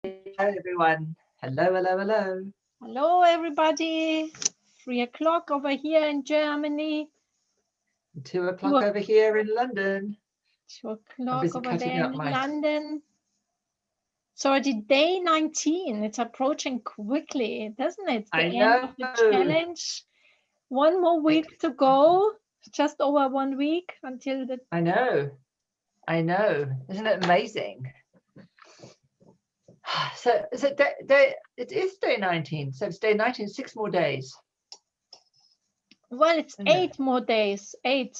Hello, everyone. Hello, hello, hello. Hello, everybody. 3 o'clock over here in Germany. 2 o'clock Two, over here in London. two I'm o'clock busy over there cutting up in my. London. So already day 19. It's approaching quickly, doesn't it? The I end know. of the challenge. One more week to go. Just over 1 week until the. I know. I know. Isn't it amazing? So is it it is day 19. So it's day 19, 6 more days. Well, it's Isn't it? 8 more days. 8.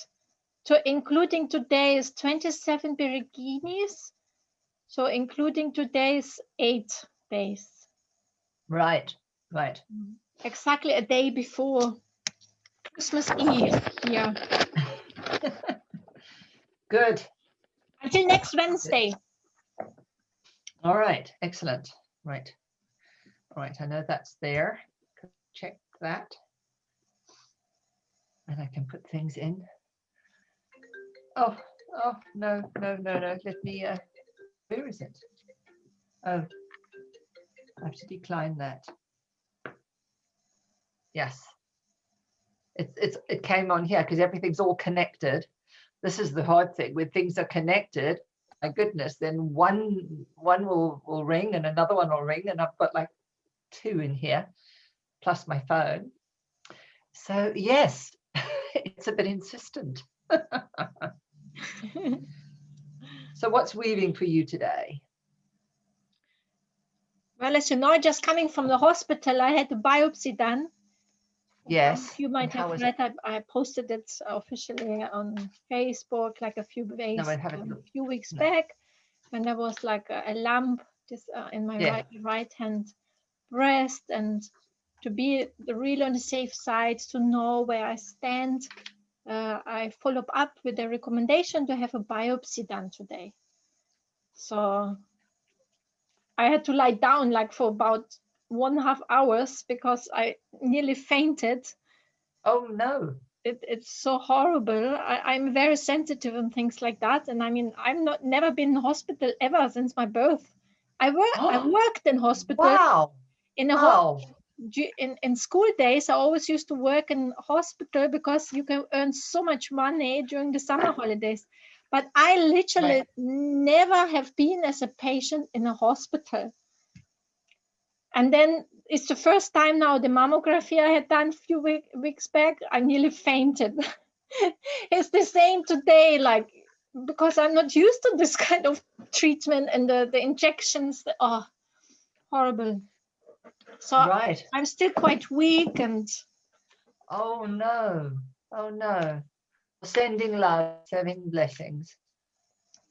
So including today is 27 Bereginis. So including today's 8 days. Right. Right. Exactly a day before Christmas Eve. Yeah. Good. Until next Wednesday. All right. Excellent. Right. All right. I know that's there. Check that. And I can put things in. Oh, no. Let me, where is it? Oh, I have to decline that. Yes. It came on here because everything's all connected. This is the hard thing. When things are connected, my goodness, then one will ring and another one will ring, and I've got like 2 in here, plus my phone. So yes, it's a bit insistent. So what's weaving for you today? Well, as you know, just coming from the hospital, I had a biopsy done. Yes. You might have was read that I posted it officially on Facebook like a few days, No, I haven't looked. few weeks No. back, when there was like a lump just in my Yeah. right hand breast, and to be really on the safe side, to know where I stand, I followed up with the recommendation to have a biopsy done today. So I had to lie down like for about 1.5 hours because I nearly fainted. Oh no. It's so horrible. I'm very sensitive and things like that. And I mean, I'm not never been in hospital ever since my birth. I worked in hospital Wow. in a Wow. in school days. I always used to work in hospital because you can earn so much money during the summer holidays. But I literally Right. never have been as a patient in a hospital. And then it's the first time now the mammography I had done a few weeks back, I nearly fainted. It's the same today, like, because I'm not used to this kind of treatment and the injections. Oh, horrible. So Right. I'm still quite weak and. Oh no. Oh no. Sending love, sending blessings.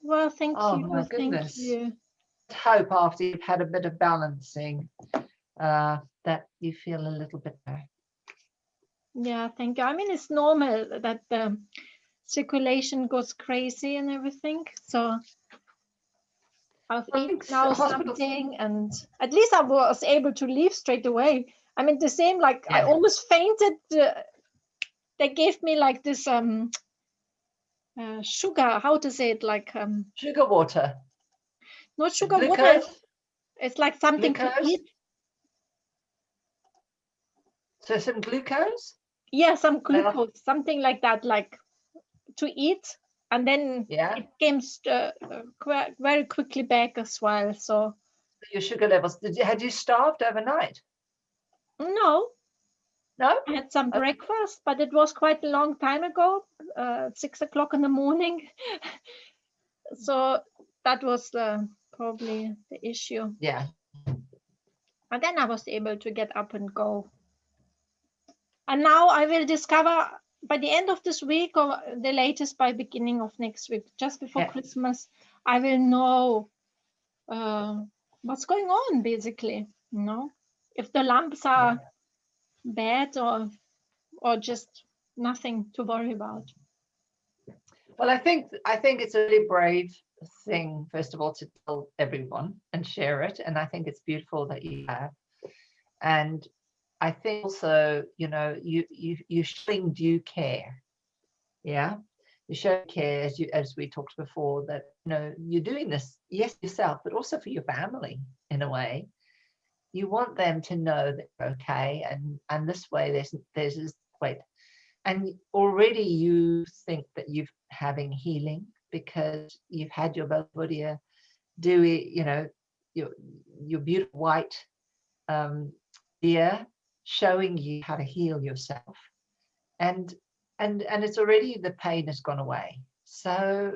Well, thank Oh you. my Thank goodness. you. Hope after you've had a bit of balancing, that you feel a little bit better. Yeah, thank you. I mean, it's normal that the circulation goes crazy and everything. So I've I eaten think now hospitals. something, and at least I was able to leave straight away. I mean, the same, like, I Yeah. almost fainted. They gave me like this sugar, how to say it, like Sugar water. not sugar water. Glucose. It's like something to Glucose. eat. So some glucose. Yeah, some Like, glucose, something like that, like to eat, and then yeah. it came very quickly back as well. So Your sugar levels. Had you starved overnight? no, No. I had some Okay. breakfast, but it was quite a long time ago, 6 o'clock in the morning. So that was probably the issue. Yeah. And then I was able to get up and go. And now I will discover by the end of this week, or the latest by beginning of next week, just before Yeah. Christmas, I will know uh, what's going on, basically. You know, if the lumps Yeah. are bad, or just nothing to worry about. Well, I think it's a really brave thing, first of all, to tell everyone and share it. And I think it's beautiful that you have. And I think also, you showing due care. Yeah. You show care, as we talked before, that you're doing this, yes, yourself, but also for your family. in a way. You want them to know that you're okay, and this way there's this wait, and already you think that you're having healing because you've had your Belvedere do it, you know, your beautiful white deer showing you how to heal yourself, and it's already, the pain has gone away. So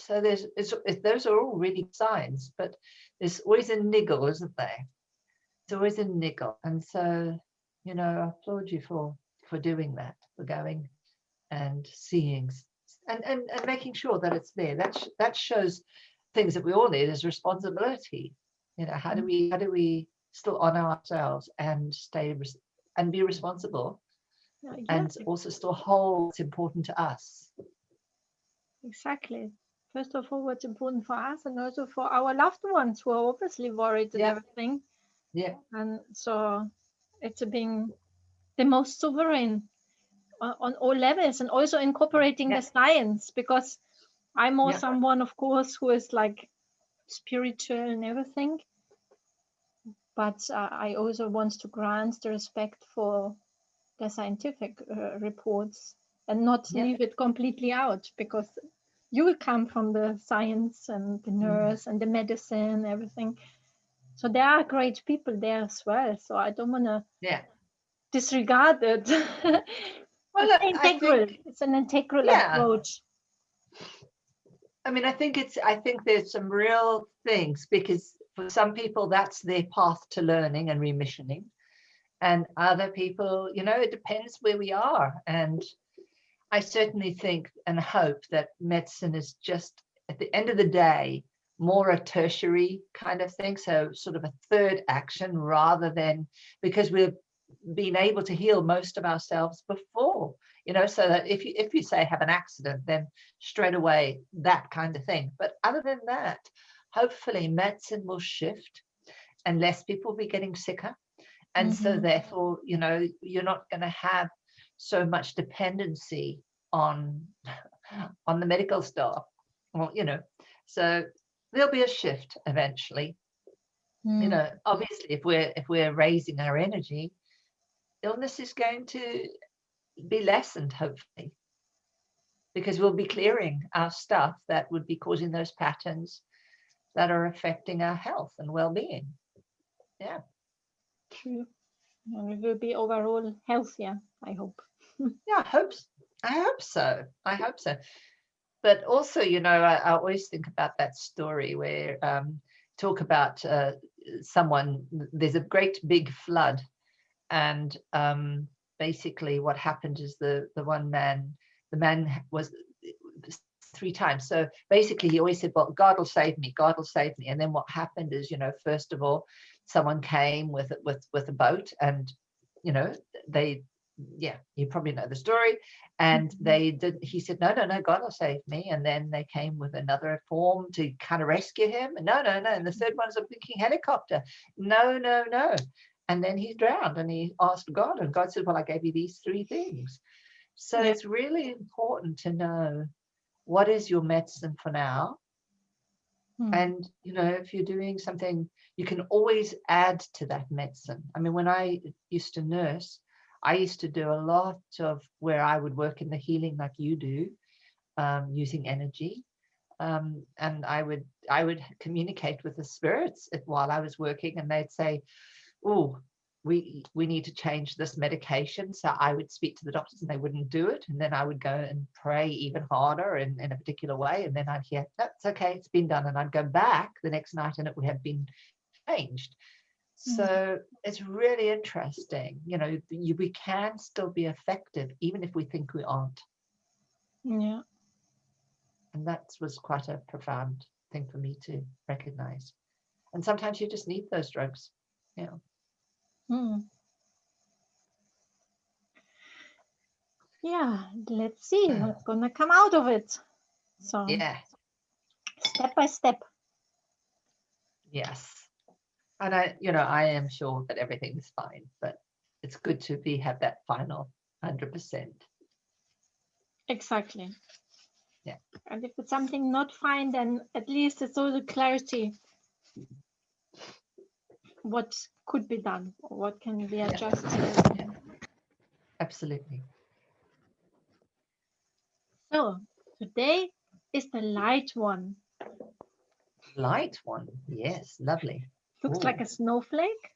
those are all really signs, but there's always a niggle, isn't there? It's always a niggle. And so, you know, I applaud you for doing that, for going and seeing and making sure that it's there. That shows things that we all need is responsibility. You know, how do we still honor ourselves and and be responsible, and also still hold what's important to us. Exactly. First of all, what's important for us, and also for our loved ones who are obviously worried and everything. Yeah. And so it's being the most sovereign on all levels, and also incorporating the science, because I'm more someone, of course, who is like spiritual and everything. But I also want to grant the respect for the scientific reports and not leave it completely out, because you will come from the science and the nurse and the medicine, everything. So there are great people there as well. So I don't want to disregard it. Well, it's an integral approach. I mean, I think there's some real things, because for some people that's their path to learning and remissioning, and other people, you know, it depends where we are. And I certainly think and hope that medicine is just, at the end of the day, more a tertiary kind of thing. So sort of a third action, rather than, because we've been able to heal most of ourselves before, you know, so that if you say have an accident, then straight away that kind of thing. But other than that, hopefully medicine will shift and less people will be getting sicker. And so therefore, you know, you're not going to have so much dependency on the medical staff. Well, you know, so there'll be a shift eventually. You know, obviously if we're raising our energy, illness is going to be lessened, hopefully, because we'll be clearing our stuff that would be causing those patterns that are affecting our health and well-being. Yeah. True. And we will be overall healthier, I hope. Yeah, I hope so. But also, you know, I always think about that story where talk about someone, there's a great big flood, and basically what happened is the man was 3 times. So basically he always said, well, God will save me, God will save me. And then what happened is, you know, first of all, someone came with a boat, and, you know, you probably know the story. And he said, no, God will save me. And then they came with another form to kind of rescue him. And no. And the third one's a blinking helicopter. No. And then he drowned, and he asked God, and God said, well, I gave you these 3 things. So it's really important to know what is your medicine for now. And, you know, if you're doing something, you can always add to that medicine. I mean, when I used to nurse, I used to do a lot of where I would work in the healing like you do, using energy. And I would communicate with the spirits while I was working, and they'd say, oh, we need to change this medication. So I would speak to the doctors and they wouldn't do it. And then I would go and pray even harder in a particular way. And then I'd hear, that's okay, it's been done. And I'd go back the next night and it would have been changed. So it's really interesting. You know, we can still be effective even if we think we aren't. Yeah. And that was quite a profound thing for me to recognize. And sometimes you just need those drugs. Yeah. Yeah, let's see what's gonna come out of it. So step by step. Yes. And I am sure that everything's fine, but it's good to have that final 100%. Exactly. Yeah. And if it's something not fine, then at least it's also clarity. what could be done, or what can be Yeah. adjusted. Yeah. Absolutely. So today is the light one. Light one. Yes, lovely. Looks like a snowflake.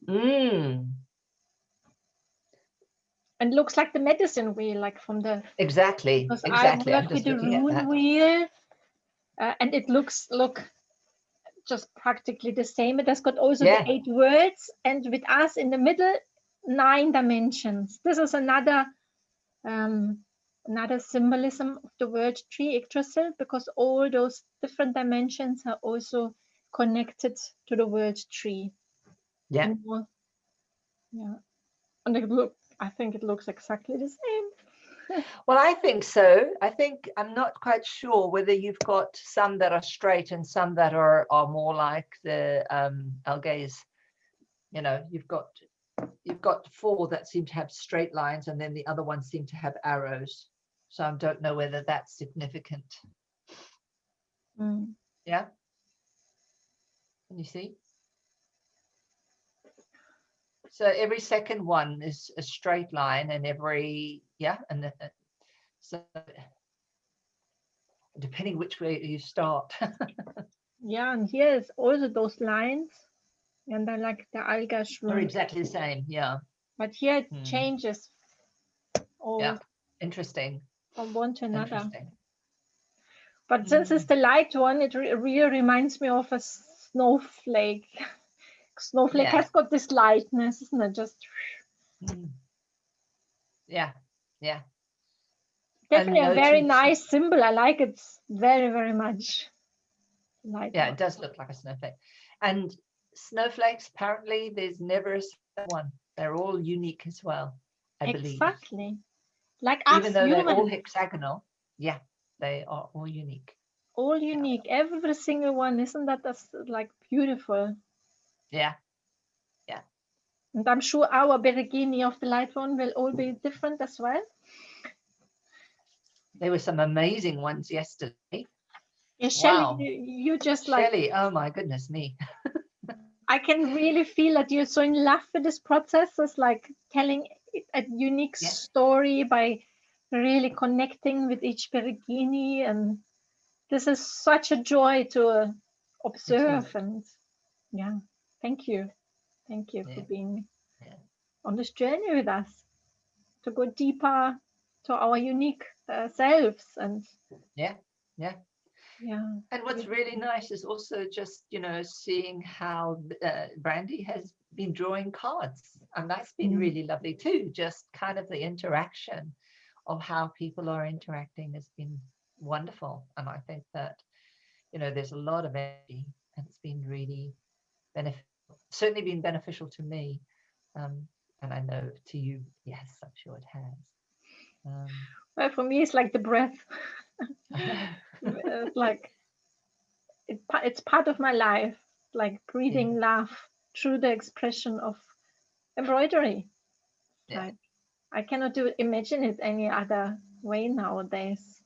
Mm. And looks like the medicine wheel, like from the, Exactly. because Exactly. I I'm work with just the looking at rune that. wheel, and it look just practically the same. It has got also Yeah. the 8 words, and with us in the middle, 9 dimensions. This is another symbolism of the word tree Yggdrasil, because all those different dimensions are also connected to the word tree. Yeah. Yeah. And I think it looks exactly the same. Well, I think so. I think I'm not quite sure whether you've got some that are straight and some that are more like the algaes. You know, you've got 4 that seem to have straight lines, and then the other ones seem to have arrows. So I don't know whether that's significant. Mm. Yeah. Can you see? So every second one is a straight line, and so depending which way you start. Yeah, and here is also those lines, and I like the alga Are shroom. exactly the same. Yeah. But here it changes all. Yeah. Interesting. From one to another. Interesting. But since it's the light one, it really reminds me of a snowflake. Snowflake has got this lightness, isn't it? Just yeah. Definitely a very nice symbol. I like it very, very much. Light one. It does look like a snowflake. And snowflakes, apparently there's never a single one. They're all unique as well, I believe. Exactly. Like us, even though human. they're all hexagonal, they are all unique. All unique, every single one. Isn't that like beautiful? Yeah. And I'm sure our Beregini of the light one will all be different as well. There were some amazing ones yesterday. Yeah, Shelley, wow. you just Shelley, oh my goodness me. I can really feel that you're so in love with this process. It's like telling a unique story by really connecting with each Beregini, and this is such a joy to observe. And thank you for being on this journey with us, to go deeper to our unique selves. And and what's really nice is also just seeing how Brandy has been drawing cards, and that's been really lovely too. Just kind of the interaction of how people are interacting has been wonderful, and I think that there's a lot of energy, and it's been really certainly been beneficial to me, and I know to you, yes, I'm sure it has. Well, for me, it's like the breath. Like it's part of my life, like breathing love through the expression of embroidery. Like, I cannot imagine it any other way nowadays.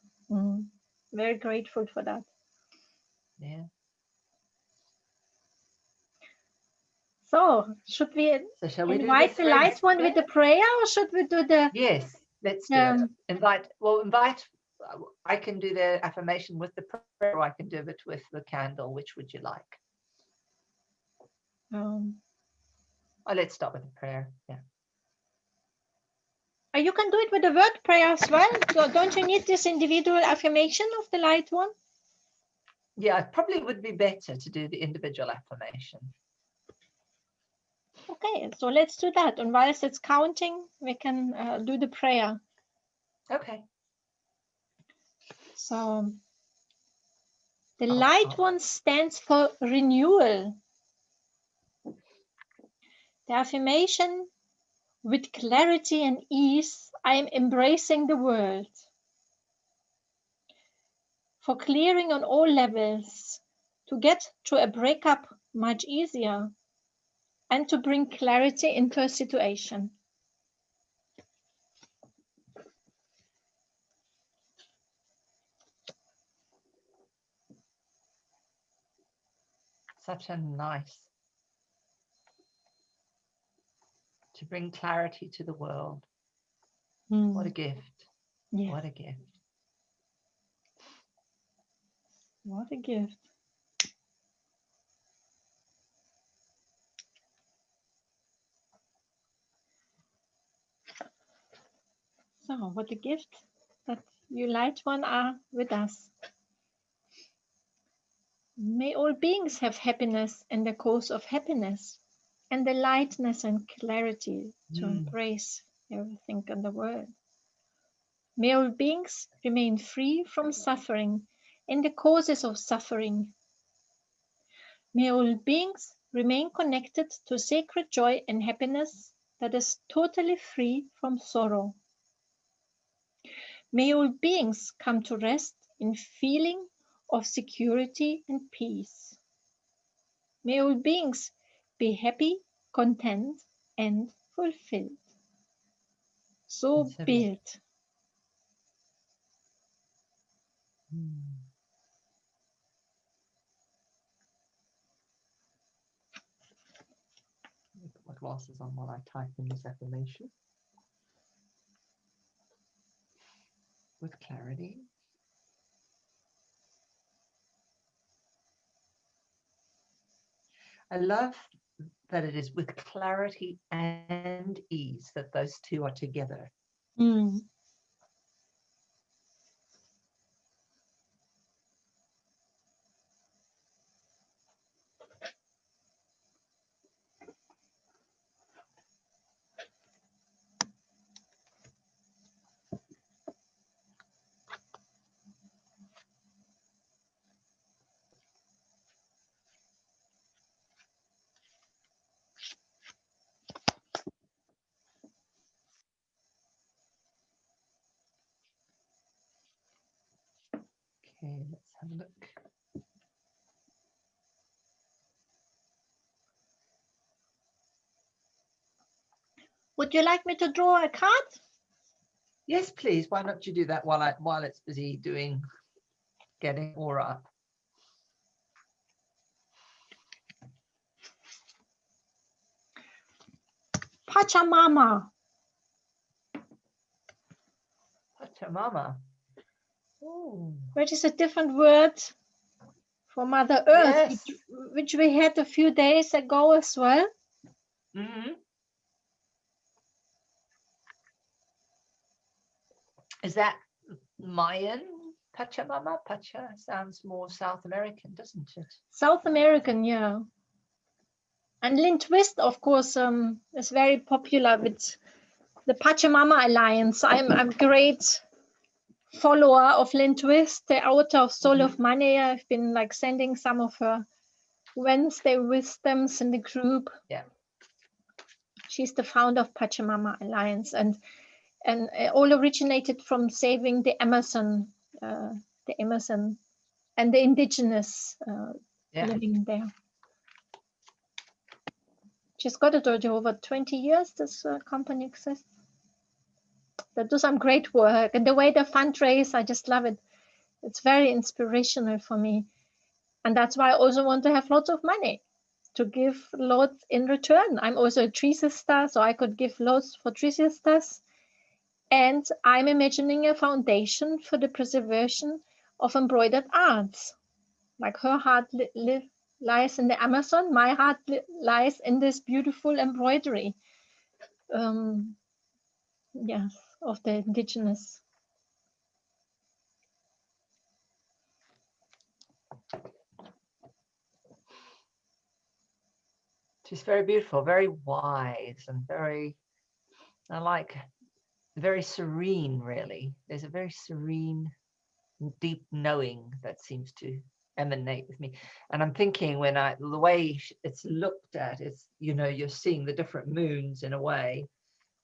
Very grateful for that. So should we invite the light one with the prayer, or should we do the? Yes, let's do it. Invite. I can do the affirmation with the prayer, or I can do it with the candle. Which would you like? Let's start with the prayer. You can do it with the word prayer as well. So don't you need this individual affirmation of the light one? Yeah, it probably would be better to do the individual affirmation. Okay, so let's do that. And whilst it's counting, we can do the prayer. Okay. So the light one stands for renewal. The affirmation: with clarity and ease, I am embracing the world. For clearing on all levels, to get to a breakup much easier, and to bring clarity into a situation. Such a nice to bring clarity to the world. Mm. What a gift. Yes. What a gift. What a gift. So, what a gift that you light one are with us. May all beings have happiness and the cause of happiness, and the lightness and clarity to embrace everything in the world. May all beings remain free from suffering and the causes of suffering. May all beings remain connected to sacred joy and happiness that is totally free from sorrow. May all beings come to rest in feeling of security and peace. May all beings be happy, content, and fulfilled. So be it. Put my glasses on while I type in this affirmation. With clarity. I love that it is with clarity and ease that those two are together. Mm. Okay, let's have a look. Would you like me to draw a card? Yes, please. Why don't you do that while it's busy getting aura up? Pachamama. Pachamama. Oh. Which is a different word for Mother Earth, Yes. which we had a few days ago as well. Mm-hmm. Is that Mayan Pachamama? Pacha sounds more South American, doesn't it? South American, yeah. And Lynn Twist, of course, is very popular with the Pachamama Alliance. I'm a great follower of Lynn Twist, the author of Soul of Money. I've been like sending some of her Wednesday wisdoms in the group. Yeah. She's the founder of Pachamama Alliance, and all originated from saving the Amazon and the indigenous living there. She's got it already over 20 years. This company exists. They do some great work, and the way they fundraise, I just love it. It's very inspirational for me, and that's why I also want to have lots of money to give lots in return. I'm also a tree sister, so I could give lots for tree sisters. And I'm imagining a foundation for the preservation of embroidered arts. Like her heart lies in the Amazon, my heart lies in this beautiful embroidery. Yes, of the indigenous. She's very beautiful, very wise, and very serene, really. There's a very serene, deep knowing that seems to emanate with me. And I'm thinking the way it's looked at, it's, you're seeing the different moons in a way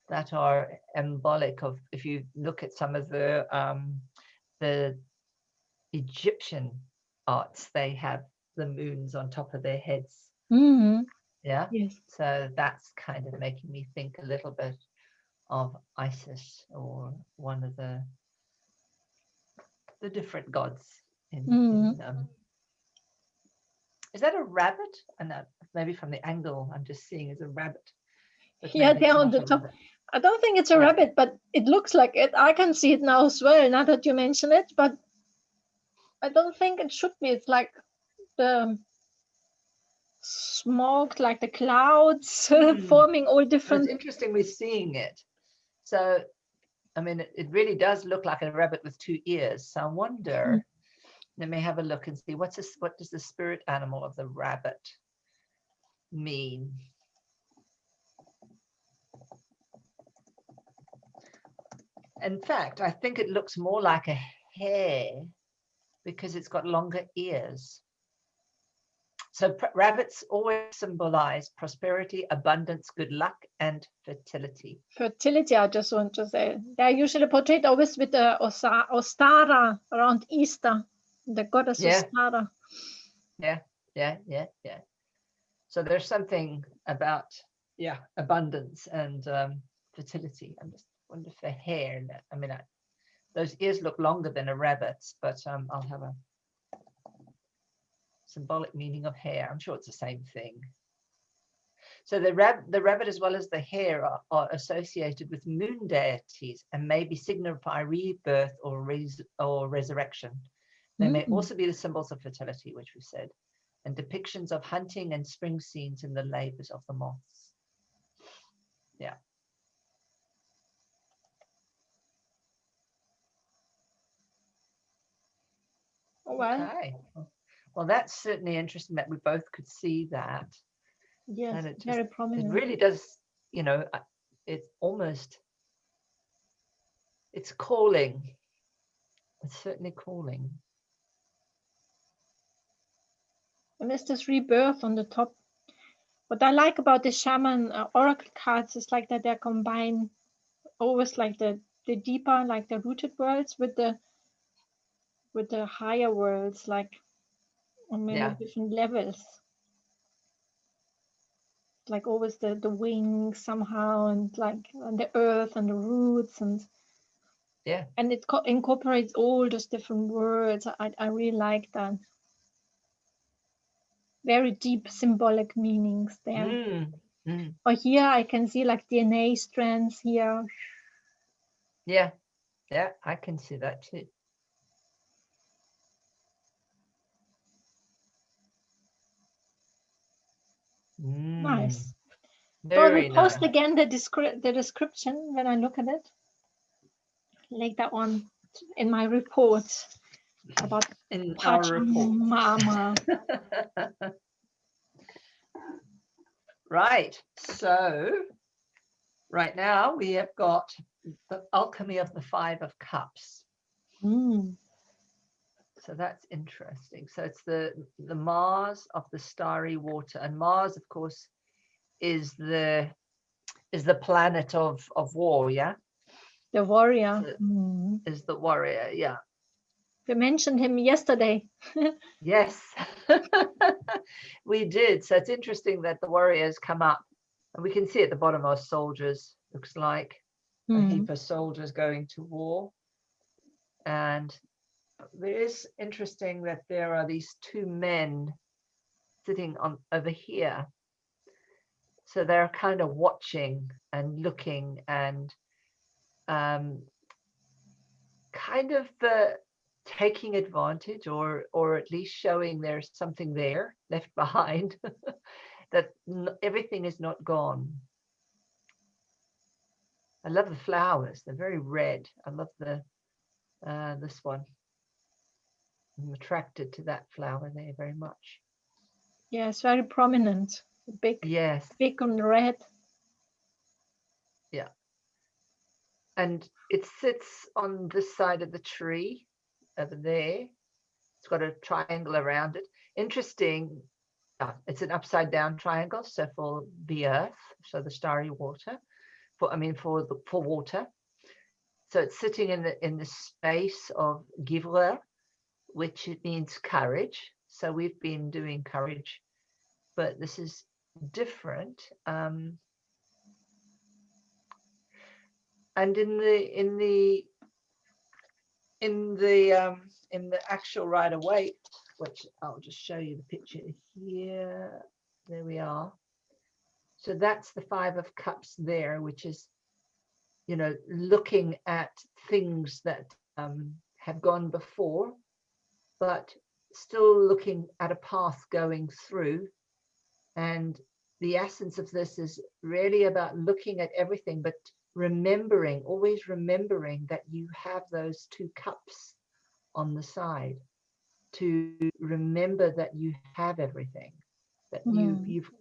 that are embolic of, if you look at some of the Egyptian arts, they have the moons on top of their heads. Mm-hmm. Yeah. Yes. So that's kind of making me think a little bit of Isis, or one of the different gods is that a rabbit? And maybe from the angle I'm just seeing is a rabbit. but Yeah, maybe it's there on not the a top. rabbit. I don't think it's a Yeah. rabbit, but it looks like it. I can see it now as well, now that you mention it, but I don't think it should be. It's like the smoke, like the clouds forming all Well, it's different. interesting we're seeing it. So, I mean, it really does look like a rabbit with two ears. So I wonder, let me have a look and see what does the spirit animal of the rabbit mean? In fact, I think it looks more like a hare because it's got longer ears. So rabbits always symbolize prosperity, abundance, good luck, and fertility. Fertility, I just want to say. They're usually portrayed always with the Ostara around Easter, the goddess Yeah. Ostara. Yeah. So there's something about, abundance and fertility. I just wonder if the hair, I mean, those ears look longer than a rabbit's, but I'll have a symbolic meaning of hair. I'm sure it's the same thing. So the rabbit as well as the hare are associated with moon deities and maybe signify rebirth or resurrection. They may also be the symbols of fertility, which we said, and depictions of hunting and spring scenes in the labors of the moths. Yeah. Oh, well, Okay. Well, that's certainly interesting that we both could see that. yes, And it very it prominent. really does, it's almost, it's calling. It's certainly calling. And there's this rebirth on the top. What I like about the shaman oracle cards is like that they're combined always like the deeper, like the rooted worlds with the higher worlds, like on many different levels. Like always the wings somehow, and like on the earth and the roots, and and it incorporates all those different words. I really like that. Very deep symbolic meanings there. Or here I can see like DNA strands here. Yeah, I can see that too. Nice. So I Very will post nice. again the description when I look at it later on in my report about In our report. Pachamama. Right. So right now we have got the alchemy of the 5 of cups. So that's interesting. So it's the Mars of the starry water, and Mars, of course, is the planet of war. Yeah, The warrior. Is the warrior. Yeah. We mentioned him yesterday. Yes, we did. So it's interesting that the warriors come up, and we can see at the bottom are soldiers. Looks like a heap of soldiers going to war. And it is interesting that there are these 2 men sitting on over here. So they're kind of watching and looking and kind of taking advantage, or at least showing there's something there left behind, that everything is not gone. I love the flowers. They're very red. I love this one. I'm attracted to that flower there very much. Yes, very prominent. Big on red. Yeah. And it sits on this side of the tree over there. It's got a triangle around it. Interesting. It's an upside down triangle. So for the earth, so the starry water, for water. So it's sitting in the space of Givre, which means courage. So we've been doing courage, but this is different. And in the actual Rider-Waite, which I'll just show you the picture here. There we are. So that's the 5 of Cups there, which is, you know, looking at things that have gone before, but still looking at a path going through. And the essence of this is really about looking at everything, but remembering, always remembering that you have those 2 cups on the side, to remember that you have everything, that you've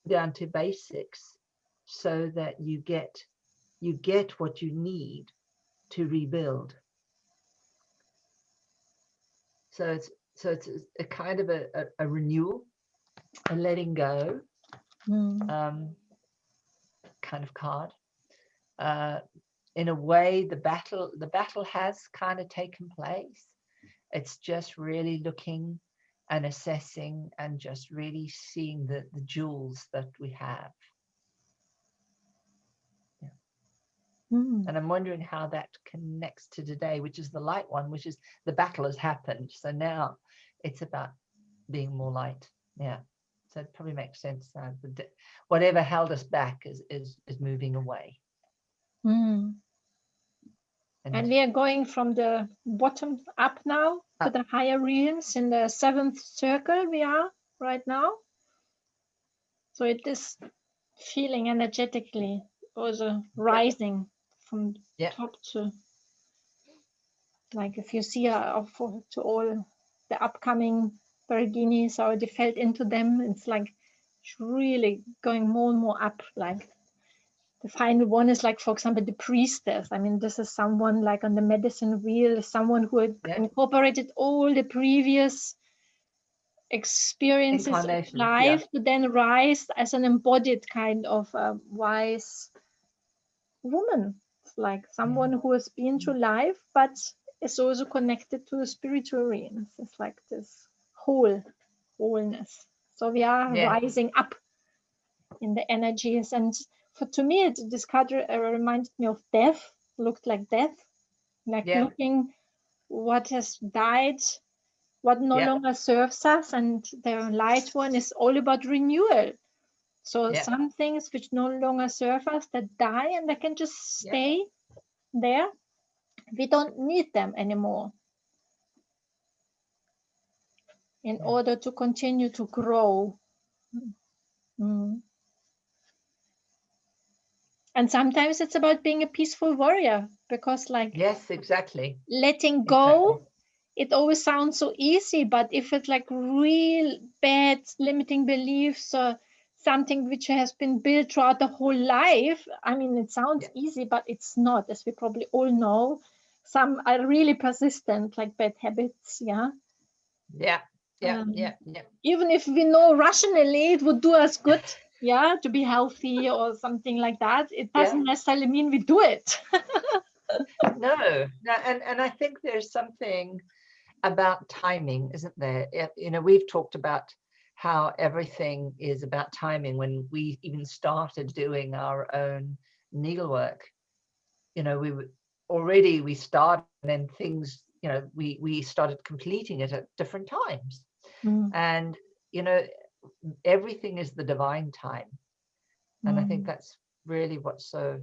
down to basics, so that you get what you need to rebuild. So it's a kind of a renewal, a letting go kind of card. In a way, the battle has kind of taken place. It's just really looking and assessing and just really seeing the jewels that we have. Yeah. And I'm wondering how that connects to today, which is the light one, which is the battle has happened. So now it's about being more light. Yeah. So it probably makes sense. Whatever held us back is moving away. And we are going from the bottom up now to the higher realms in the 7th circle we are right now. So it is feeling energetically also rising from top to, like if you see to all the upcoming Bereginis already felt into them, it's like it's really going more and more up. Like the final one is like, for example, the priestess. I mean, this is someone like on the medicine wheel, someone who had incorporated all the previous experiences of life to then rise as an embodied kind of wise woman. It's like someone who has been through life, but is also connected to the spiritual realms. It's like this wholeness. So we are rising up in the energies. And to me, this card reminded me of death, looked like death, like looking what has died, what no longer serves us. And the light one is all about renewal. So some things which no longer serve us, that die and they can just stay there. We don't need them anymore in order to continue to grow. And sometimes it's about being a peaceful warrior, because like letting go, it always sounds so easy, but if it's like real bad limiting beliefs or something which has been built throughout the whole life, I mean, it sounds easy, but it's not, as we probably all know. Some are really persistent, like bad habits. Even if we know rationally it would do us good, to be healthy or something like that, it doesn't necessarily mean we do it. No, and I think there's something about timing, isn't there? You know, we've talked about how everything is about timing. When we even started doing our own needlework, you know, we started, and then things, you know, we started completing it at different times. And you know, everything is the divine time, and I think that's really what's so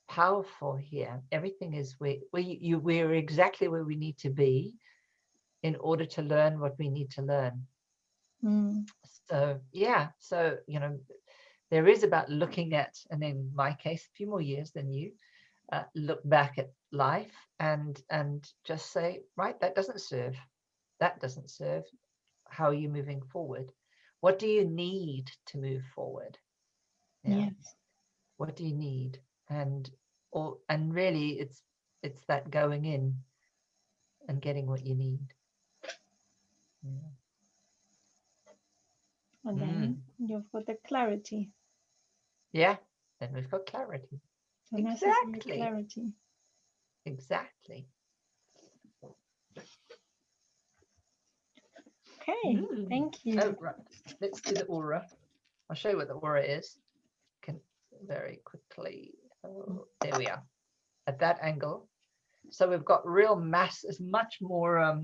powerful here. Everything is we're exactly where we need to be in order to learn what we need to learn. So so you know, there is about looking at, and in my case a few more years than you, look back at life and just say, right, that doesn't serve. How are you moving forward? What do you need to move forward? What do you need? And really it's that going in and getting what you need. And then you've got the clarity. Then we've got clarity. So exactly. Clarity. Exactly. Okay, thank you. Oh, right. Let's do the aura. I'll show you what the aura is. Very quickly. Oh, there we are. At that angle. So we've got real mass is much more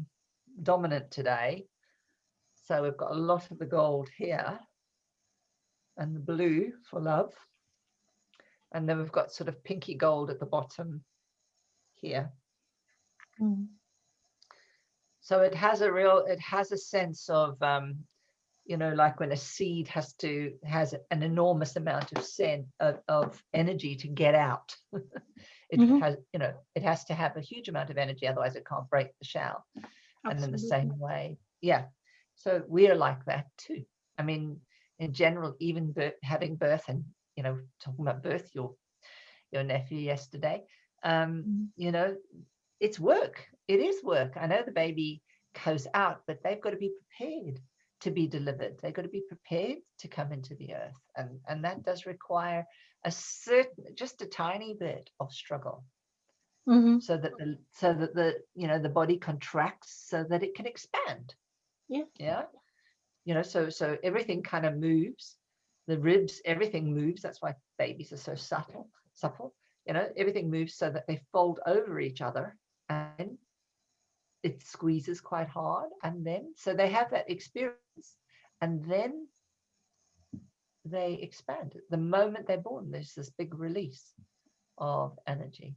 dominant today. So we've got a lot of the gold here. and the blue for love. And then we've got sort of pinky gold at the bottom here. Mm. So it has a sense of, like when a seed has an enormous amount of energy to get out. It has, it has to have a huge amount of energy, otherwise it can't break the shell. Absolutely. And in the same way, so we're like that too. I mean, in general, even having birth and, talking about birth, your nephew yesterday, it's work. It is work. I know the baby goes out, but they've got to be prepared to be delivered. They've got to be prepared to come into the earth. And that does require just a tiny bit of struggle. Mm-hmm. So that the body contracts so that it can expand. So everything kind of moves, the ribs, everything moves. That's why babies are so supple. Everything moves so that they fold over each other, and it squeezes quite hard, and then so they have that experience, and then they expand. The moment they're born, there's this big release of energy.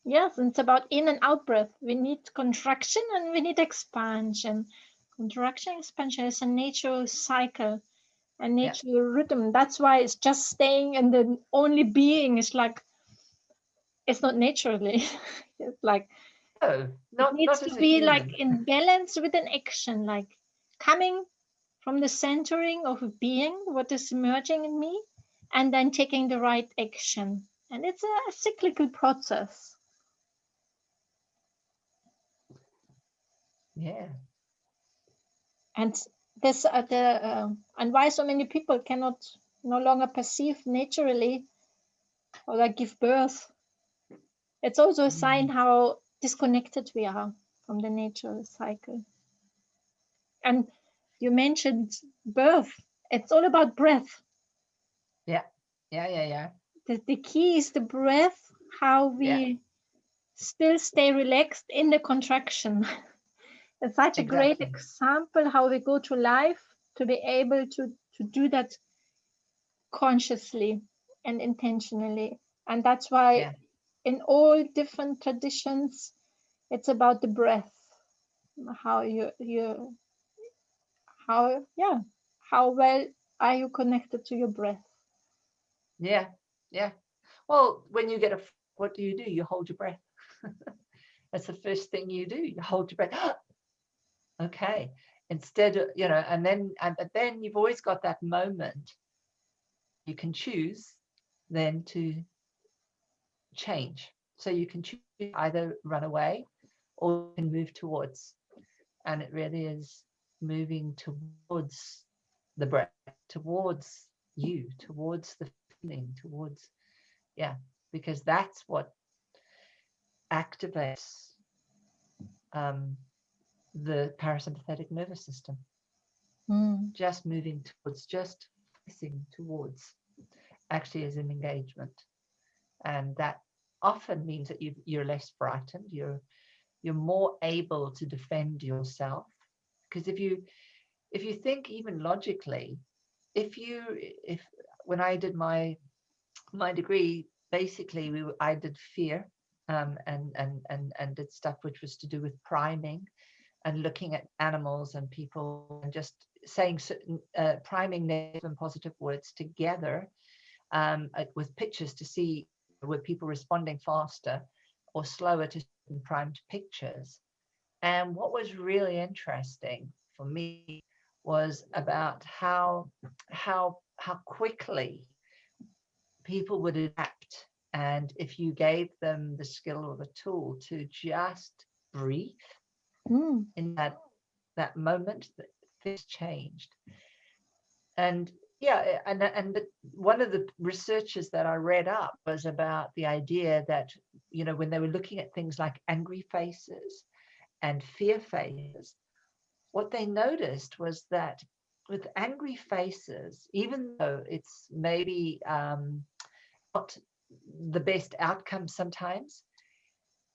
Yes, it's about in and out breath. We need contraction and we need expansion. Contraction, expansion is a natural cycle, a natural rhythm. That's why it's just staying and then only being is like, it's not naturally. It's like, no, it needs not to as a be human. like in balance with an action, like coming from the centering of being, what is emerging in me, and then taking the right action. And it's a cyclical process. Yeah. And this and why so many people cannot no longer perceive naturally or like give birth. It's also a sign how disconnected we are from the natural cycle. And you mentioned birth. It's all about breath. Yeah. The key is the breath, how we still stay relaxed in the contraction. It's such a great example how we go through life to be able to do that consciously and intentionally. And that's why in all different traditions, it's about the breath, how how well are you connected to your breath? Yeah. Well, when you get what do? You hold your breath. That's the first thing you do. You hold your breath. Okay. Instead of, but then you've always got that moment. You can choose then to change. So you can choose either run away or you can move towards. And it really is moving towards the breath, towards you, towards the feeling, towards, because that's what activates the parasympathetic nervous system. Just moving towards, just facing towards, actually is an engagement, and that often means that you're less frightened. You're more able to defend yourself, because if you think even logically, if when I did my degree, basically I did fear and did stuff which was to do with priming and looking at animals and people and just saying certain priming negative and positive words together with pictures to see were people responding faster or slower to certain primed pictures. And what was really interesting for me was about how quickly people would adapt, and if you gave them the skill or the tool to just breathe in that moment, that things changed. And one of the researchers that I read up was about the idea that, when they were looking at things like angry faces and fear faces, what they noticed was that with angry faces, even though it's maybe not the best outcome sometimes,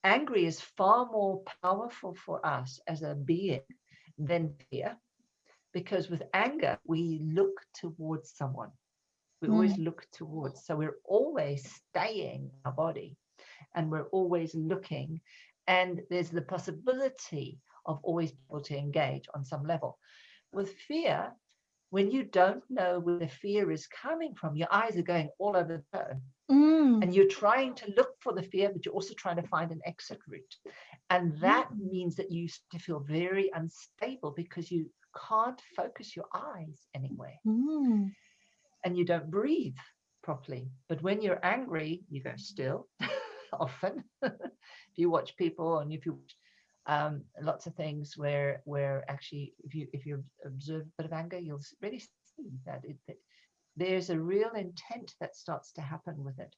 angry is far more powerful for us as a being than fear, because with anger, we look towards someone. We always look towards. So we're always staying in our body and we're always looking. And there's the possibility of always be able to engage on some level. With fear, when you don't know where the fear is coming from, your eyes are going all over the phone. And you're trying to look for the fear, but you're also trying to find an exit route. And that means that you start to feel very unstable because you can't focus your eyes anywhere. And you don't breathe properly. But when you're angry, you go still often. If you watch people and if you lots of things where actually if you observe a bit of anger, you'll really see that there's a real intent that starts to happen with it.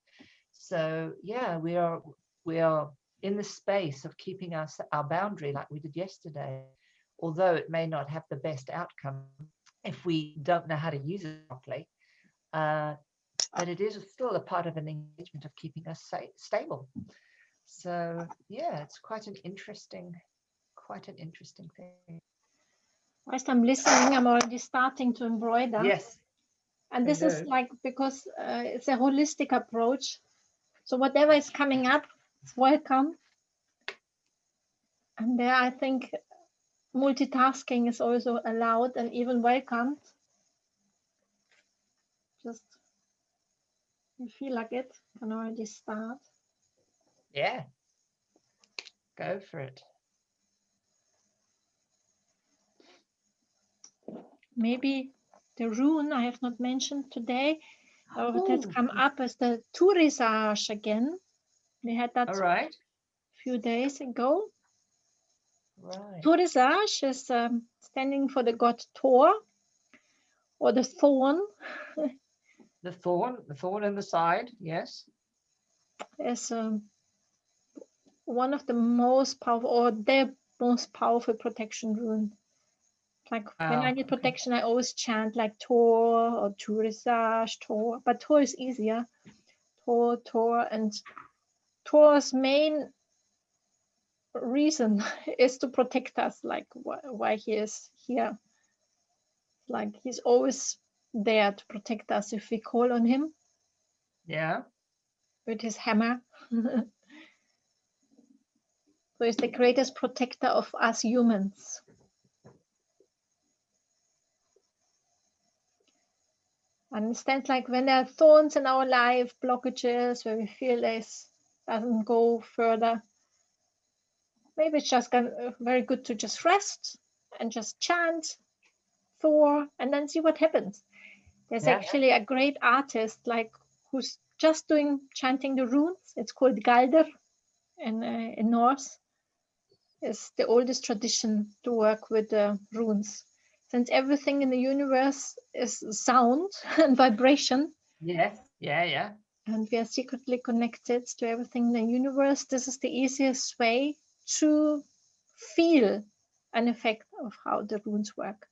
So yeah, we are in the space of keeping our boundary like we did yesterday, although it may not have the best outcome if we don't know how to use it properly. But it is still a part of an engagement of keeping us stable. So yeah, it's quite an interesting thing. Whilst I'm listening, I'm already starting to embroider. Yes. And this is like, because it's a holistic approach. So whatever is coming up, it's welcome. And there, I think multitasking is also allowed and even welcomed. Just, you feel like it, can already start. Yeah. Go for it. Maybe the rune I have not mentioned today, what has come up as the Tourisage again. We had that a few days ago. Right. Tourisage is standing for the god Thor, or the thorn. The thorn in the side, yes. Is one of the most powerful, or the most powerful protection rune. Like when I need protection, I always chant like Thor or Tourisage, Thor. But Thor is easier. Thor, and Thor's main reason is to protect us, like why he is here. Like he's always there to protect us if we call on him. Yeah. With his hammer. So he's the greatest protector of us humans. Understand, like when there are thorns in our life, blockages, where we feel this doesn't go further, maybe it's just very good to just rest and just chant Thor and then see what happens. There's actually a great artist like who's just doing chanting the runes. It's called Galder in Norse. It's the oldest tradition to work with the runes. Since everything in the universe is sound and vibration. Yes, yeah. And we are secretly connected to everything in the universe. This is the easiest way to feel an effect of how the runes work.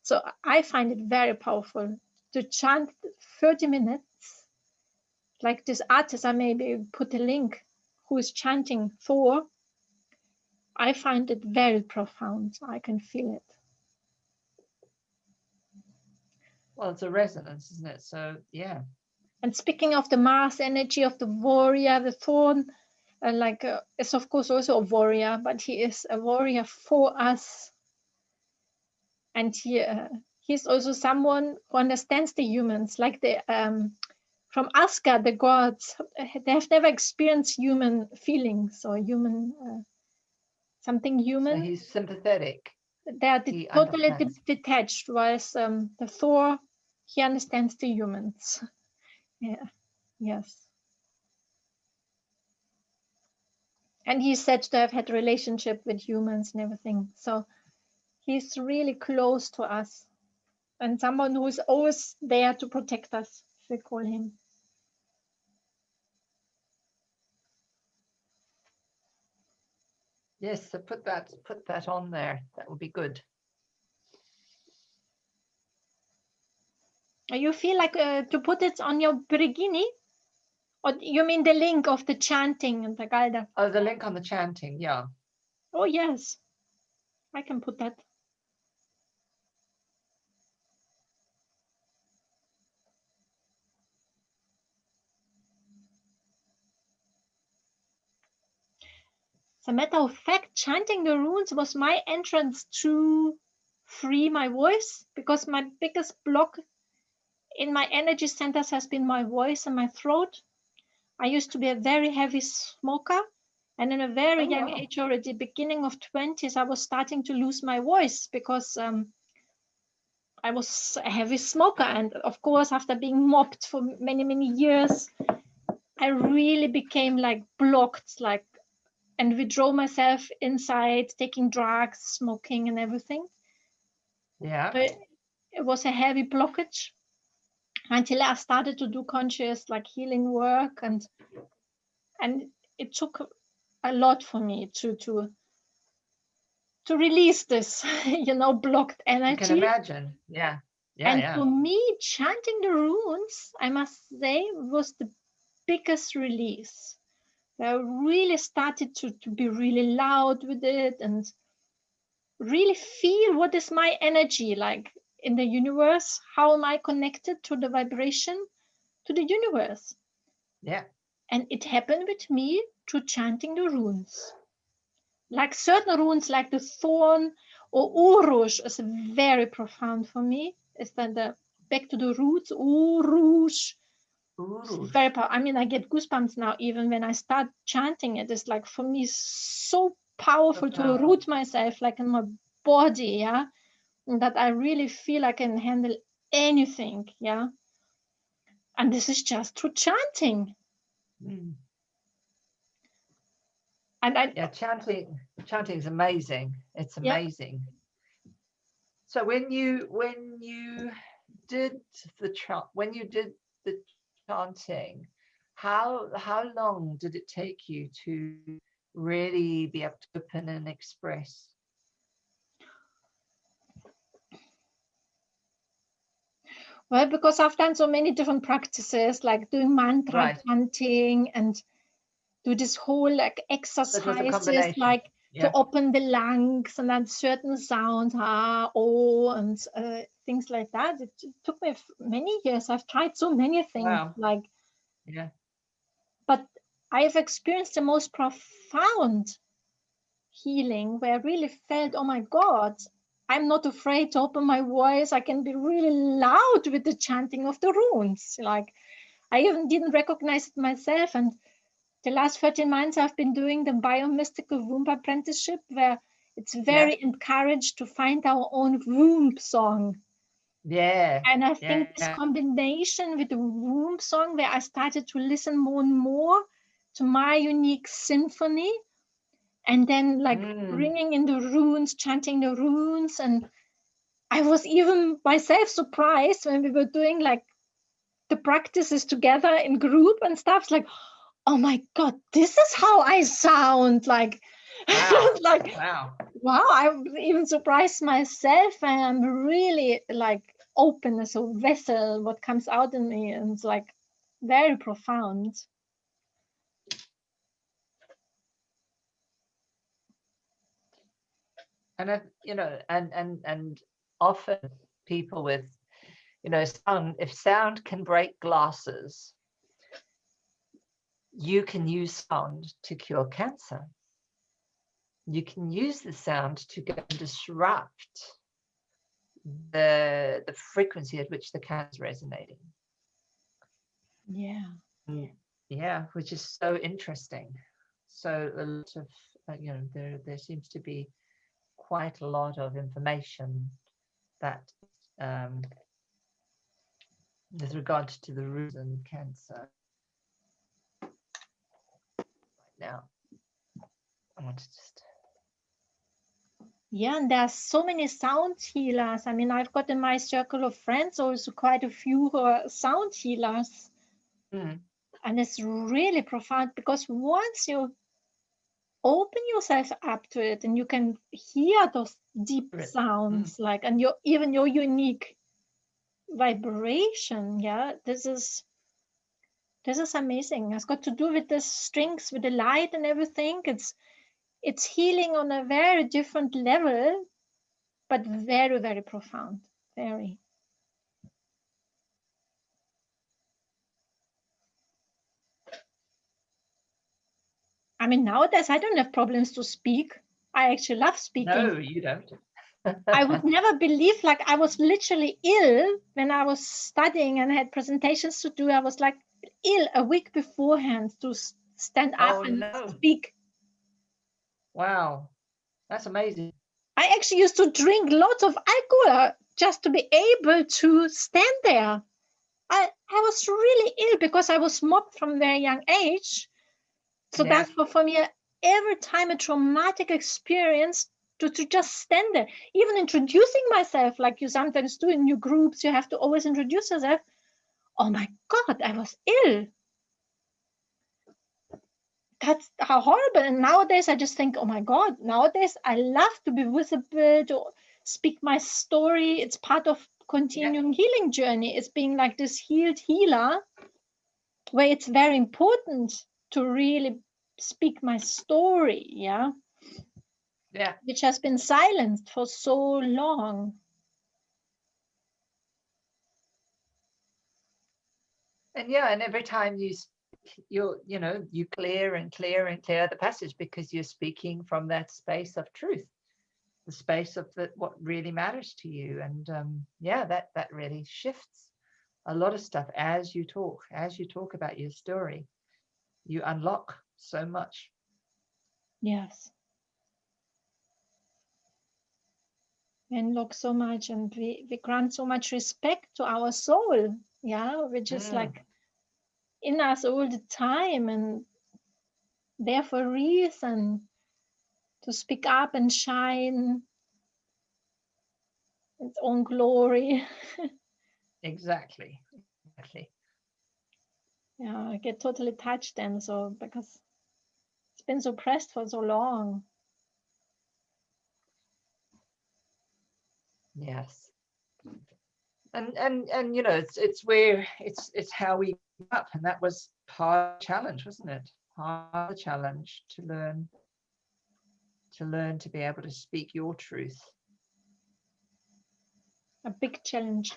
So I find it very powerful to chant 30 minutes. Like this artist, I maybe put a link, who is chanting Thor. I find it very profound. I can feel it. Well, it's a resonance, isn't it? So, yeah. And speaking of the Mars energy of the warrior, the thorn, is of course also a warrior, but he is a warrior for us. And he's also someone who understands the humans, like from Asgard, the gods. They have never experienced human feelings or something human. So he's sympathetic. They are totally detached, whereas the Thor, he understands the humans. Yeah. Yes. And he's said to have had a relationship with humans and everything. So he's really close to us and someone who is always there to protect us, if we call him. Yes, so put that on there. That would be good. You feel like to put it on your Beregini? Or you mean the link of the chanting and the Galda? Oh, the link on the chanting, yeah. Oh, yes. I can put that. As a matter of fact, chanting the runes was my entrance to free my voice, because my biggest block in my energy centers has been my voice and my throat. I used to be a very heavy smoker, and in a very Oh, young wow. age, already beginning of 20s, I was starting to lose my voice because I was a heavy smoker. And of course, after being mobbed for many, many years, I really became like blocked, like, and withdraw myself inside, taking drugs, smoking, and everything. Yeah. So it was a heavy blockage until I started to do conscious like healing work, and it took a lot for me to release this, blocked I can energy. imagine. Yeah. Yeah. And Yeah. for me, chanting the runes, I must say, was the biggest release. I really started to be really loud with it and really feel what is my energy like in the universe. How am I connected to the vibration, to the universe? Yeah. And it happened with me through chanting the runes. Like certain runes, like the thorn or urush, is very profound for me. It's then the back to the roots, urush. It's Ooh. very powerful. I mean, I get goosebumps now, even when I start chanting it. It's like for me so powerful to Profound. root myself, like in my body, yeah, and that I really feel I can handle anything, yeah. And this is just through chanting. Mm. And I, Yeah. Chanting is amazing. It's yeah, amazing. So when you did when you did the chanting, how long did it take you to really be able to open and express? well, because I've done so many different practices, like doing mantra Right. chanting and do this whole like So it was a exercises, combination. like to Yeah. open the lungs and then certain sounds, oh, and things like that. It took me many years. I've tried so many things, Wow. like, Yeah. but I've experienced the most profound healing where I really felt, oh my God, I'm not afraid to open my voice. I can be really loud with the chanting of the runes. Like, I even didn't recognize it myself. And the last 13 months, I've been doing the biomystical womb apprenticeship, where it's Yeah. very encouraged to find our own womb song. Yeah. And I Yeah. think this Yeah. combination with the womb song, where I started to listen more and more to my unique symphony, and then like Mm. bringing in the runes, chanting the runes. And I was even myself surprised when we were doing like the practices together in group and stuff, like, oh my God, this is how I sound like. Wow. Like, Wow. wow, I'm even surprised myself, and I'm really like open as a vessel what comes out in me, and it's like very profound. And and often people with sound, if sound can break glasses, you can use sound to cure cancer. You can use the sound to go and disrupt the frequency at which the cancer is resonating. Yeah. Yeah, which is so interesting. So a lot of there seems to be quite a lot of information that with regard to the roots and cancer right now. I want to just Yeah, and there's so many sound healers. I mean, I've got in my circle of friends also quite a few who are sound healers. mm, And it's really profound, because once you open yourself up to it and you can hear those deep mm. sounds, like, and your unique vibration, yeah, this is amazing. It's got to do with the strings, with the light and everything. It's healing on a very different level, but very, very profound. Very. I mean, nowadays I don't have problems to speak. I actually love speaking. No, you don't. I would never believe, like, I was literally ill when I was studying and had presentations to do. I was like ill a week beforehand to stand up Oh, and no. speak. Wow. That's amazing. I actually used to drink lots of alcohol just to be able to stand there. I was really ill because I was mobbed from a very young age. So Yeah. that's for me every time a traumatic experience to just stand there. Even introducing myself, like you sometimes do in new groups, you have to always introduce yourself. Oh my God, I was ill. That's how horrible. And nowadays I just think, oh my God, nowadays I love to be visible, to speak my story. It's part of Yeah. continuing healing journey. It's being like this healed healer, where it's very important to really speak my story, yeah, Yeah. which has been silenced for so long. And yeah, and every time you clear and clear and clear the passage, because you're speaking from that space of truth, the space of what really matters to you. And yeah, that really shifts a lot of stuff as you talk about your story. You unlock so much. Yes. And look so much, and we grant so much respect to our soul, yeah, which is Mm, like in us all the time and there for a reason to speak up and shine its own glory. exactly. Exactly. Yeah, I get totally touched then, so because it's been suppressed for so long. Yes. And it's where it's how we grew up, and that was part of the challenge, wasn't it? Part of the challenge to learn to be able to speak your truth. A big challenge.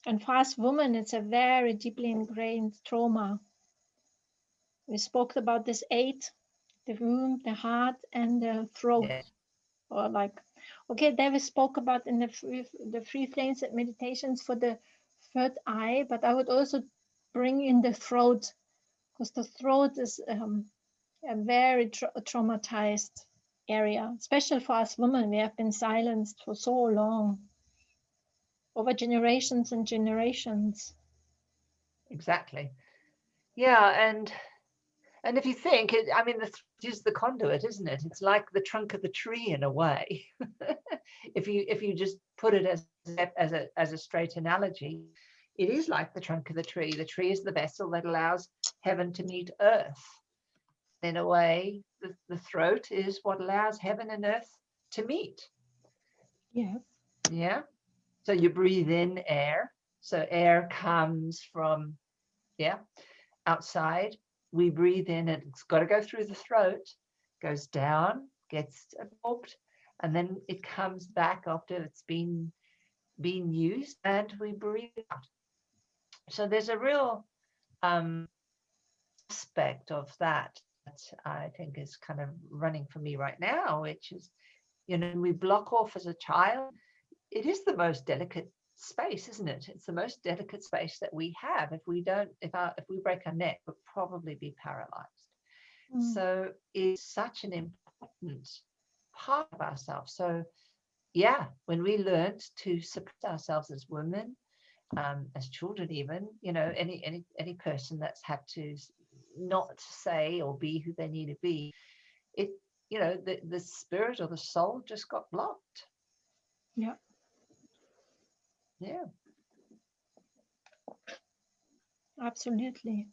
And for us women, it's a very deeply ingrained trauma. We spoke about this 8, the womb, the heart, and the throat. Yeah. Or like, okay, there we spoke about in the free flames meditations for the third eye, but I would also bring in the throat, because the throat is a very traumatized area, especially for us women. We have been silenced for so long, over generations and generations. Exactly. Yeah, and if you think it, I mean, the throat is the conduit, isn't it? It's like the trunk of the tree in a way. If you just put it as a straight analogy, it is like the trunk of the tree. The tree is the vessel that allows heaven to meet earth. In a way, the throat is what allows heaven and earth to meet. Yes. Yeah. So you breathe in air. So air comes from, yeah, outside. We breathe in, and it's got to go through the throat, goes down, gets absorbed, and then it comes back after it's been used, and we breathe out. So there's a real aspect of that I think is kind of running for me right now, which is, we block off as a child. It is the most delicate space, isn't it? It's the most delicate space that we have. If we don't, if we break our neck, we'll probably be paralyzed. So it's such an important part of ourselves. So yeah, when we learned to suppress ourselves as women, as children, even, any person that's had to not say or be who they need to be, it, the spirit or the soul just got blocked. Yeah. Yeah. Absolutely.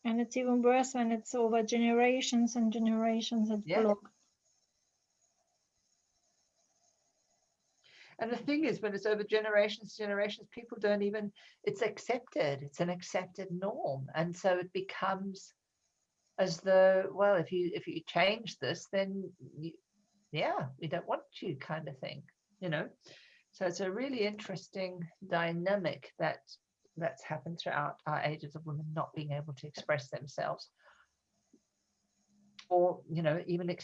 And it's even worse when it's over generations and generations it's Yeah. blocked. And the thing is, when it's over generations, people don't even, it's accepted. It's an accepted norm. And so it becomes as though, well, if you change this, then yeah, we don't want you, kind of thing, So it's a really interesting dynamic that that's happened throughout our ages of women not being able to express themselves, or even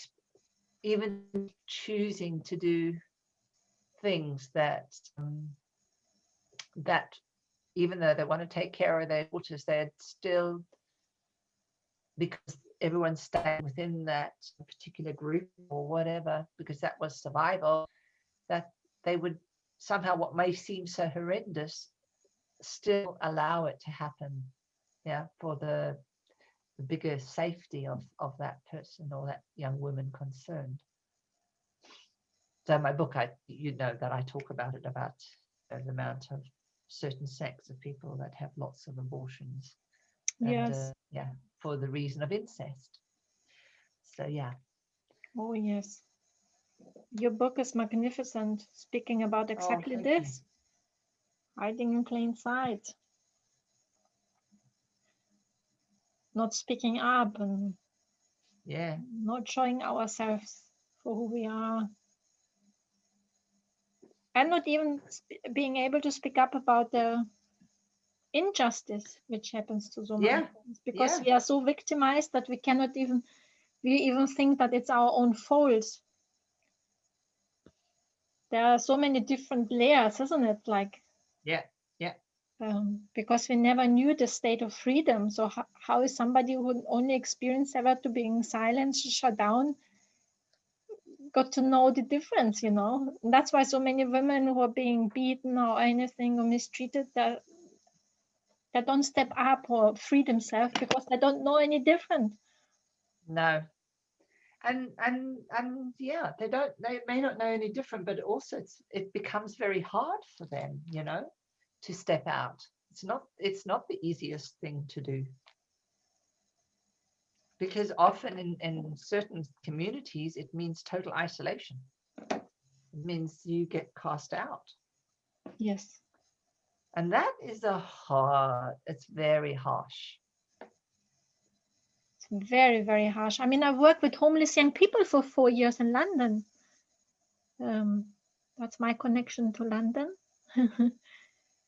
choosing to do things that that even though they want to take care of their daughters, they're still, because everyone's staying within that particular group or whatever, because that was survival, that they would somehow, what may seem so horrendous, still allow it to happen, for the bigger safety of that person or that young woman concerned. So in my book, that I talk about it, about the amount of certain sects of people that have lots of abortions. Yes. And, for the reason of incest. So yeah. Oh yes. Your book is magnificent, speaking about exactly this. Hiding in plain sight. Not speaking up and not showing ourselves for who we are. And not even being able to speak up about the injustice which happens to so many things, because we are so victimized that we even think that it's our own fault. There are so many different layers, isn't it? Like, because we never knew the state of freedom. So how is somebody who only experienced ever to being silenced, shut down, got to know the difference, And that's why so many women who are being beaten or anything or mistreated, they don't step up or free themselves because they don't know any different. No. And they may not know any different, but also it becomes very hard for them, to step out. It's not the easiest thing to do, because often in certain communities it means total isolation. It means you get cast out. Yes. And that is it's very harsh. It's very, very harsh. I mean, I've worked with homeless young people for 4 years in London. That's my connection to London.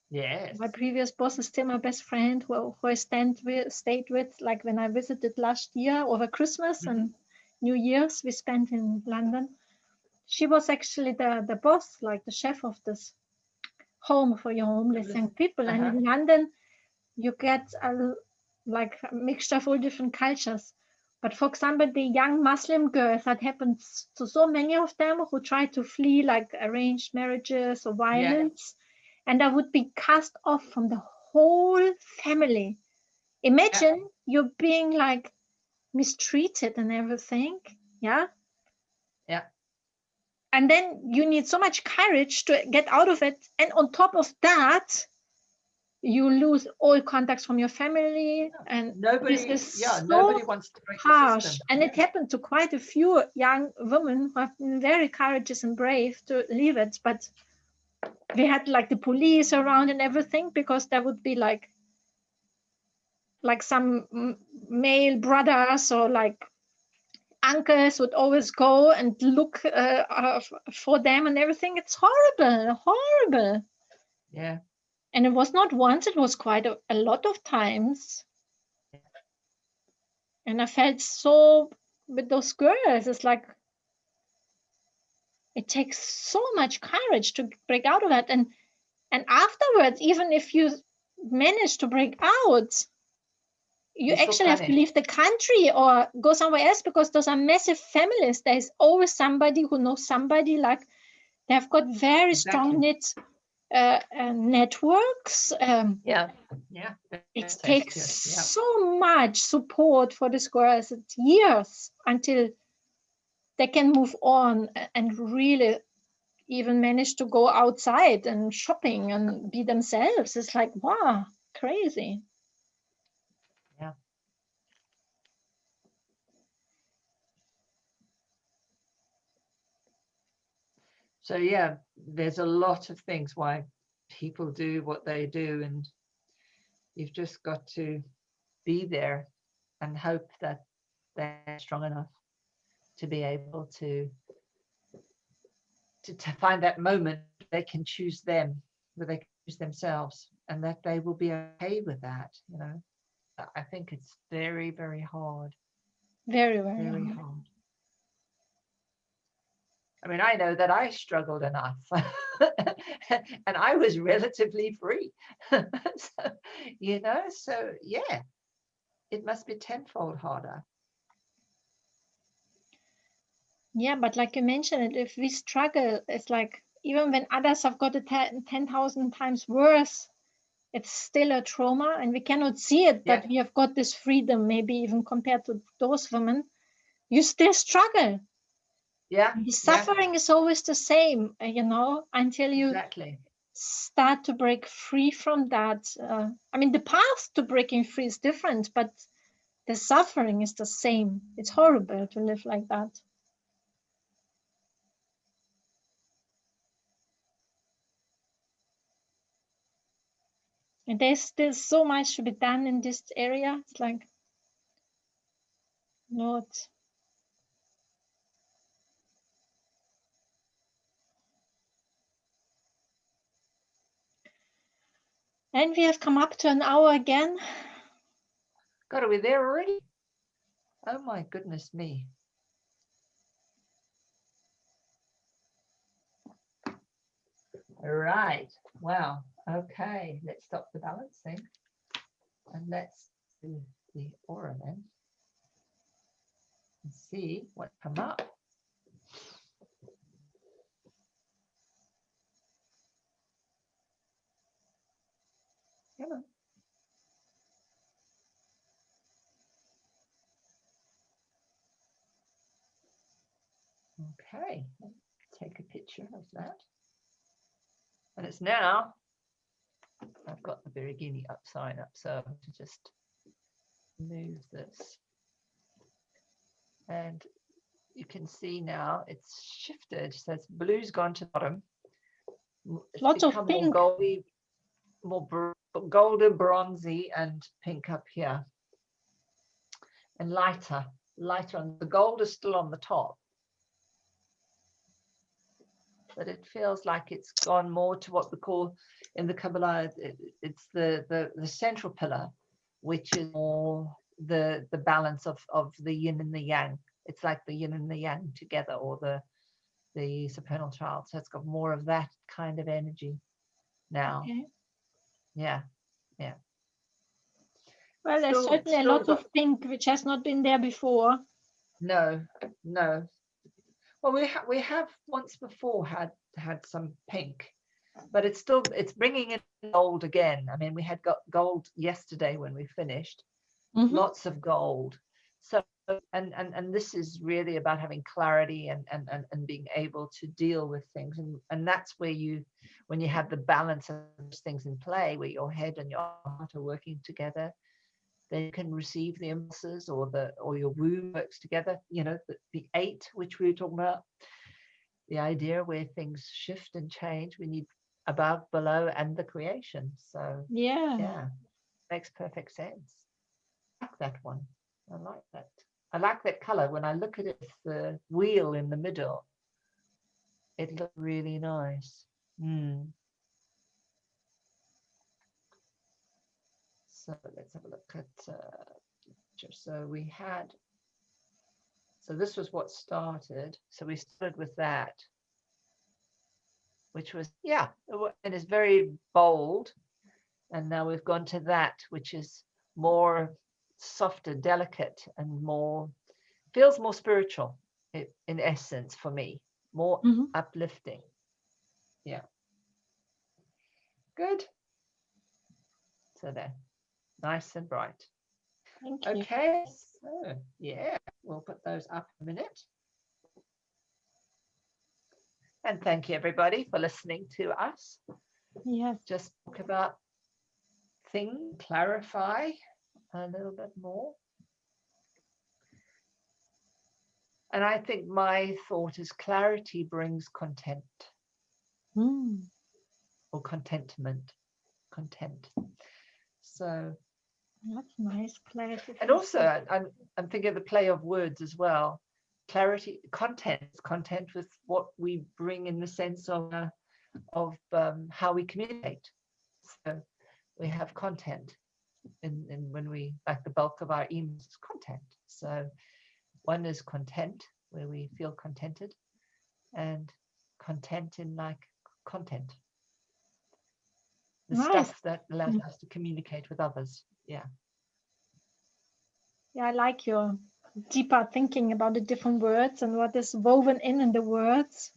Yes. My previous boss is still my best friend, who I stayed with, like when I visited last year over Christmas and New Year's, we spent in London. She was actually the boss, like the chef of this home for your homeless young people. And in London, you get a mixture of all different cultures. But for example, the young Muslim girls, that happens to so many of them who try to flee like arranged marriages or violence, and that would be cast off from the whole family. Imagine you're being like mistreated and everything, Yeah. And then you need so much courage to get out of it. And on top of that, you lose all contacts from your family, and nobody wants to break harsh. the system. And it happened to quite a few young women who have been very courageous and brave to leave it, but we had like the police around and everything, because there would be like some male brothers or like uncles would always go and look for them and everything. It's horrible. Yeah. And it was not once, it was quite a lot of times. And I felt so with those girls. It's like, it takes so much courage to break out of that. And afterwards, even if you manage to break out, you actually have to leave the country or go somewhere else, because those are massive families. There's always somebody who knows somebody. Like, they've got very strong networks. It takes so much support for these girls. It's years until they can move on and really even manage to go outside and shopping and be themselves. It's like, wow, crazy. Yeah. So yeah, there's a lot of things why people do what they do, and you've just got to be there and hope that they're strong enough to be able to find that moment they can choose them, where they can choose themselves, and that they will be okay with that. I think it's very, very hard. Very, very Very hard. hard. I mean, I know that I struggled enough and I was relatively free. so, so yeah, it must be tenfold harder. Yeah, but like you mentioned, if we struggle, it's like even when others have got it 10,000 times worse, it's still a trauma, and we cannot see it that we have got this freedom, maybe even compared to those women. You still struggle. Yeah. The suffering is always the same, until you start to break free from that. I mean, the path to breaking free is different, but the suffering is the same. It's horrible to live like that. And there's still so much to be done in this area. It's like, Lord. And we have come up to an hour again. God, are we there already? Oh my goodness me. All right. Wow. Okay. Let's stop the balancing. And let's do the aura then. And see what come up. Come on. Okay, take a picture of that. And it's now, I've got the Beregini sign up, so to just move this. And you can see now it's shifted. So it's blue's gone to the bottom. It's lots of pink. More goldy, more golden, bronzy, and pink up here. And lighter on the gold is still on the top. But it feels like it's gone more to what we call in the Kabbalah, it's the central pillar, which is more the balance of the yin and the yang. It's like the yin and the yang together, or the supernal child. So it's got more of that kind of energy now. Okay. Yeah. Well, there's certainly a lot of pink, which has not been there before. No. Well, we have once before had some pink, but it's bringing in gold again. I mean, we had got gold yesterday when we finished. Lots of gold. So and this is really about having clarity and being able to deal with things, and that's where when you have the balance of those things in play, where your head and your heart are working together, then you can receive the impulses, or your womb works together. The 8, which we were talking about, the idea where things shift and change. We need above, below, and the creation. So yeah, makes perfect sense. I like that one. I like that. I like that color. When I look at it, the wheel in the middle, it looks really nice. So let's have a look at so we had, so this was what started. So we started with that, which was, it is very bold. And now we've gone to that, which is more softer, delicate, and feels more spiritual in essence for me, more uplifting. Yeah. Good. So there, nice and bright. Thank you. Okay, so yeah, we'll put those up in a minute. And thank you everybody for listening to us. Yes. Just talk about things, clarify a little bit more. And I think my thought is clarity brings content. Or contentment. Content. So that's nice, clarity. And also I'm thinking of the play of words as well. Clarity, content with what we bring in the sense of how we communicate. So we have content in when we, like the bulk of our emails is content. So one is content, where we feel contented, and content in like content. The Nice. stuff that allows us to communicate with others. Yeah. Yeah, I like your deeper thinking about the different words and what is woven in the words.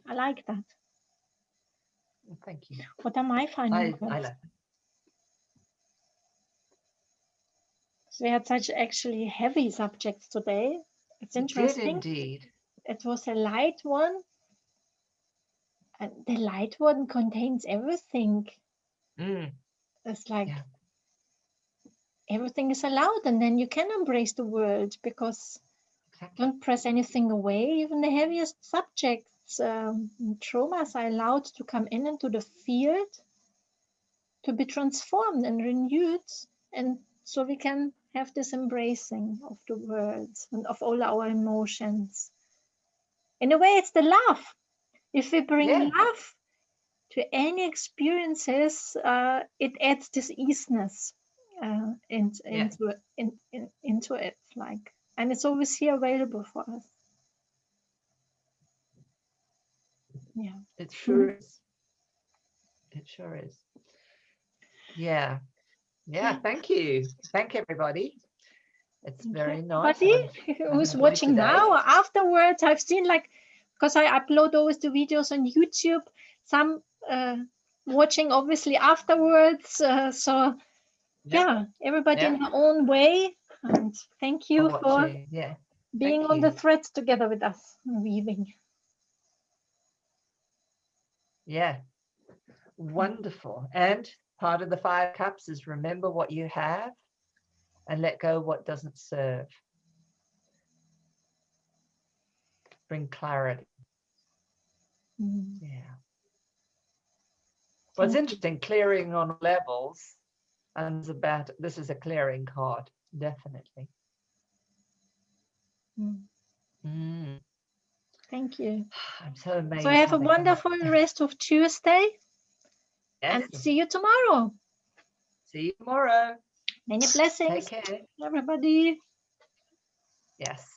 I like that. Well, thank you. What are my final I words? like that. So we had such actually heavy subjects today. It's interesting. It did indeed. It was a light one. And the light one contains everything. It's like everything is allowed, and then you can embrace the world, because don't press anything away. Even the heaviest subjects, traumas, are allowed to come in into the field to be transformed and renewed, and so we can have this embracing of the words and of all our emotions. In a way, it's the love. If we bring love to any experiences, it adds this easiness into it, like, and it's always here available for us. Yeah, it sure is. It sure is. Yeah. Thank you. Thank everybody. It's very nice. Who's watching now or afterwards? I've seen, like, because I upload always the videos on YouTube, some watching obviously afterwards. So everybody in their own way. And thank you for being on the thread together with us, weaving. Yeah. Wonderful. And part of the 5 cups is remember what you have and let go what doesn't serve. Bring clarity. Yeah. Well, it's interesting, clearing on levels, and this is a clearing card, definitely. Thank you. I'm so amazed. So have a wonderful rest of Tuesday. Yes. And see you tomorrow. See you tomorrow. Many blessings. Take care, everybody. Yes.